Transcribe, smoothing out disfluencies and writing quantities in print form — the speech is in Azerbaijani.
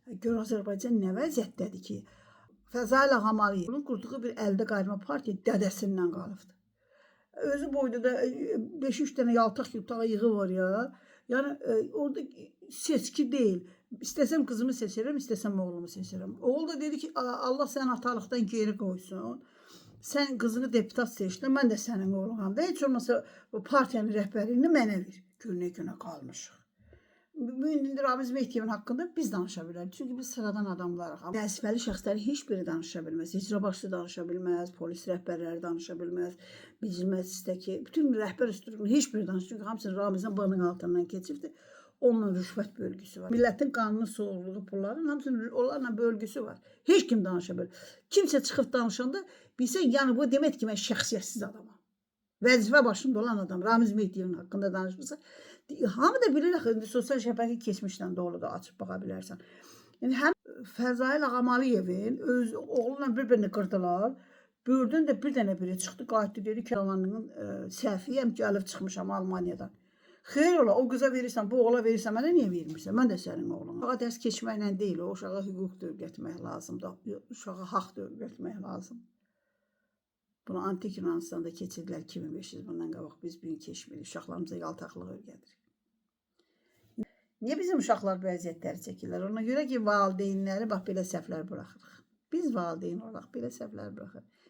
Gör Azərbaycan nə vəziyyətdədir ki, Fəzail Ağamalıyevin qurduğu bir əldə qayırma partiya dədəsindən qalıbdı. Özü boyda da 5-3 dənə yaltaq yığı var ya. Yəni orada seçki deyil. İstəsəm qızımı seçərəm, istəsəm oğlumu seçərəm. Oğul da dedi ki, Allah səni atalıqdan geri qoysun. Sən qızını deputat seçdin, mən də sənin oğlunam da. Heç olmasa partiyanın rəhbərliyini mənə ver. Günə qalmışıq. İndi Ramiz Mehdiyevin haqqında biz danışa bilərik. Çünki biz sıradan adamlarıq. Vəzifəli şəxsləri heç biri danışa bilməz. İcra başçısı danışa bilməz, polis rəhbərləri danışa bilməz, bizim məclisdəki bütün rəhbər üstünlüyünü heç biri danışır. Çünki hamısı Ramizin banın altından keçibdir. Onunla rüşvət bölgüsü var. Millətin qanunu soğurluğu pulların hamısının onlarla bölgüsü var. Heç kim danışa bilir. Kimsə çıxıb danışanda bilsən, yəni bu demək ki, mən şəxsiyyətsiz adamam. Vəzifə başında olan adam Ramiz Mehdiyevin haqqında danışmışsa, hamı da bilir axı, indi sosial şəbəkə keçmişdən dolu da açıb baxa bilərsən. Yəni həm Fəzail Ağamalıyevin öz oğluyla bir-birini qırdılar. Bördün də bir dənə biri çıxdı, qayıtdı dedi ki, alanının səhviyəm ki, gəlib çıxmışam Almaniyadan. Xeyr ola, o qıza verirsən, bu oğla verirsən, mənə niyə vermirsən? Mən də sənin oğlum. Uşağa dərs keçməklə deyil, o uşağa hüquq da öyrətmək lazımdır, uşağa haqq da öyrətmək lazım. Bunu antik Yunanistanda keçirdilər 2500 bundan qabaq. Biz bu gün keçmirik. Uşaqlarımıza yaltaqlıq öyrədirik. Niyə bizim uşaqlar bu əziyyətləri çəkirlər? Ona görə ki, valideynləri bax belə səhvlər buraxırıq. Biz valideyn olaraq belə səhvlər buraxırıq.